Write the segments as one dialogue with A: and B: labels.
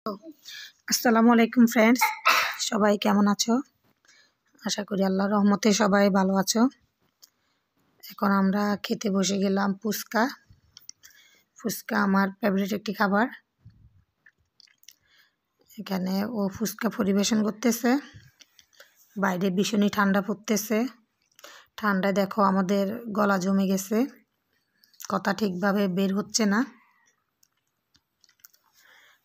A: আসসালামু আলাইকুম ফ্রেন্ডস, সবাই কেমন আছো? আশা করি আল্লাহর রহমতে সবাই ভালো আছো। এখন আমরা খেতে বসে গেলাম ফুচকা। ফুচকা আমার ফেভারিট একটি খাবার। এখানে ও ফুচকা পরিবেশন করতেছে। বাইরে ভীষণই ঠান্ডা পড়তেছে। ঠান্ডায় দেখো আমাদের গলা জমে গেছে, কথা ঠিকভাবে বের হচ্ছে না।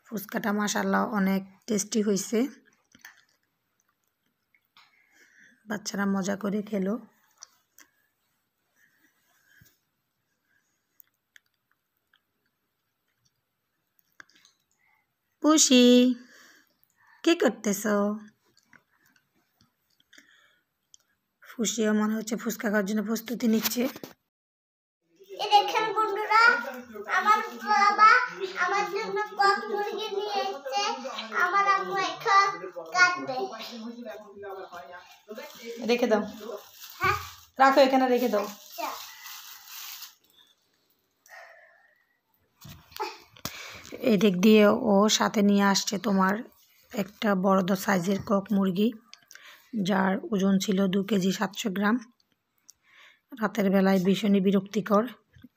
A: ফুচকাটা মাশাআল্লাহ অনেক টেস্টি হয়েছে। বাচ্চারা মজা করে খেলো। পুষি, কি করতেছো? ফুসিও মনে হচ্ছে ফুচকা খাওয়ার জন্য প্রস্তুতি নিচ্ছে।
B: দেখেন বন্ধুরা, আমার বাবা আমার জন্য কক মুরগি নিয়ে এসেছে। আমার আম্মু এখন কাটবে।
A: রেখে দাও, রাখো এখানে, রেখে দাও। এদিক দিয়ে ও সাথে নিয়ে আসছে তোমার একটা বড় সাইজের কক মুরগি, যার ওজন ছিল 2 কেজি 700 গ্রাম। রাতের বেলায় ভীষণই বিরক্তিকর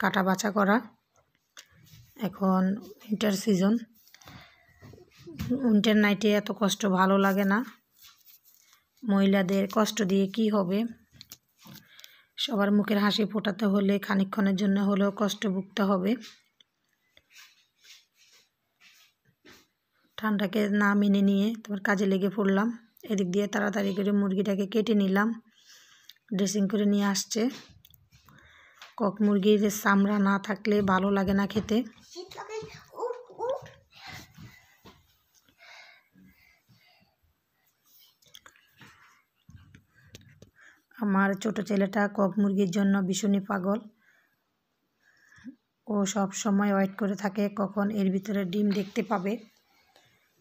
A: কাটা বাছা করা। এখন উইন্টার সিজন, উইন্টার নাইটে এত কষ্ট ভালো লাগে না। মহিলাদের কষ্ট দিয়ে কি হবে? সবার মুখের হাসি ফোটাতে হলে খানিকক্ষণের জন্য হলেও কষ্ট ভুগতে হবে। ঠান্ডাকে না মেনে নিয়ে তোমার কাজে লেগে পড়লাম। এদিক দিয়ে তাড়াতাড়ি করে মুরগিটাকে কেটে নিলাম। ড্রেসিং করে নিয়ে আসছে। কক মুরগির চামড়া না থাকলে ভালো লাগে না খেতে। আমার ছোট ছেলেটা কক মুরগির জন্য ভীষণই পাগল। ও সব সময় ওয়েট করে থাকে কখন এর ভিতরে ডিম দেখতে পাবে।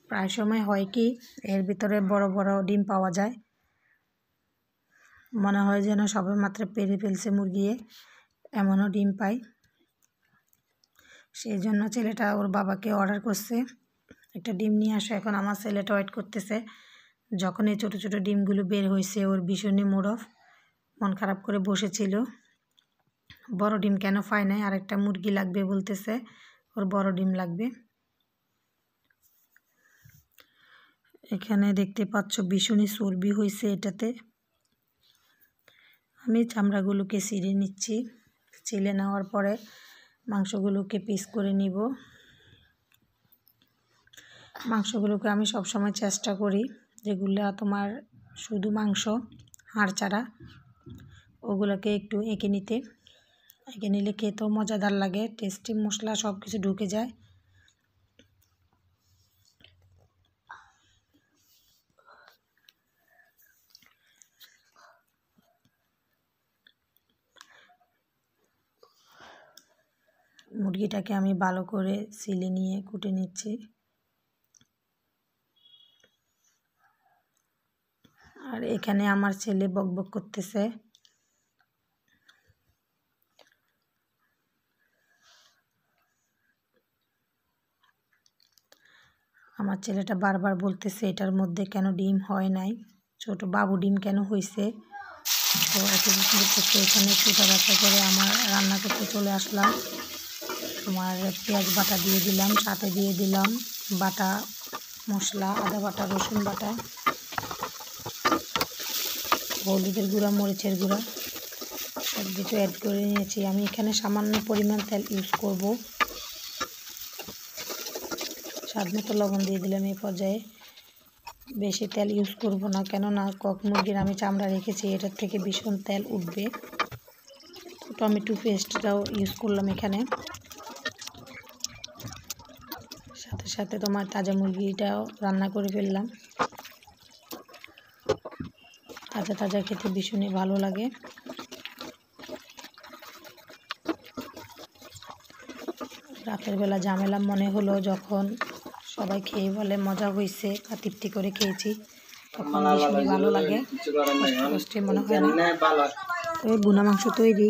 A: প্রায় সময় হয় কি, এর ভিতরে বড় বড় ডিম পাওয়া যায়। মনে হয় যেন সবে মাত্র পেরে ফেলছে মুরগি, এমনও ডিম পায়। সেই জন্য ছেলেটা ওর বাবাকে অর্ডার করছে একটা ডিম নিয়ে আসো। এখন আমার ছেলেটা ওয়েট করতেছে। যখন এই ছোটো ছোটো ডিমগুলো বের হয়েছে ওর ভীষণই মুড অফ, মন খারাপ করে বসেছিল। বড় ডিম কেন পায় নাই, আরেকটা মুরগি লাগবে বলতেছে, ওর বড় ডিম লাগবে। এখানে দেখতে পাচ্ছ ভীষণই চর্বি হয়েছে এটাতে। আমি চামড়াগুলোকে ছিঁড়ে নিচ্ছি। ছিলে নেওয়ার পরে মাংসগুলোকে পিস করে নিব। মাংসগুলোকে আমি সবসময় চেষ্টা করি যেগুলো তোমার শুধু মাংস, হাড় ছাড়া, ওগুলোকে একটু এঁকে নিতে। এঁকে নিলে খেতেও মজাদার লাগে, টেস্টি মশলা সব কিছু ঢুকে যায়। মুরগিটাকে আমি ভালো করে ছিলে নিয়ে কুটে নিচ্ছি। আর এখানে আমার ছেলে বকবক করতেছে। আমার ছেলেটা বারবার বলতেছে এটার মধ্যে কেন ডিম হয় নাই, ছোট বাবু ডিম কেন হয়েছে। তো এখানে কুটা বাছা করে আমার রান্না করতে চলে আসলাম। তোমার পেঁয়াজ বাটা দিয়ে দিলাম, সাথে দিয়ে দিলাম বাটা মশলা, আদা বাটা, রসুন বাটা, হলুদের গুঁড়া, মরিচের গুঁড়া, সব কিছু অ্যাড করে নিয়েছি। আমি এখানে সামান্য পরিমাণ তেল ইউজ করব। স্বাদ মতো লবণ দিয়ে দিলাম এই পর্যায়ে। বেশি তেল ইউজ করব না, কেননা কক মুরগির আমি চামড়া রেখেছি, এটার থেকে ভীষণ তেল উঠবে। টমেটো পেস্টটাও ইউজ করলাম এখানে। সাথে সাথে তোমার তাজা মুরগিটাও রান্না করে ফেললাম। তাজা তাজা খেতে ভীষণই ভালো লাগে। রাতের বেলা ঝামেলা মনে হলো যখন সবাই খেয়ে বলে মজা হয়েছে বা তৃপ্তি করে খেয়েছি, তখন ভীষণই ভালো লাগে। কষ্টে মনে হয় না। বুনা মাংস তৈরি।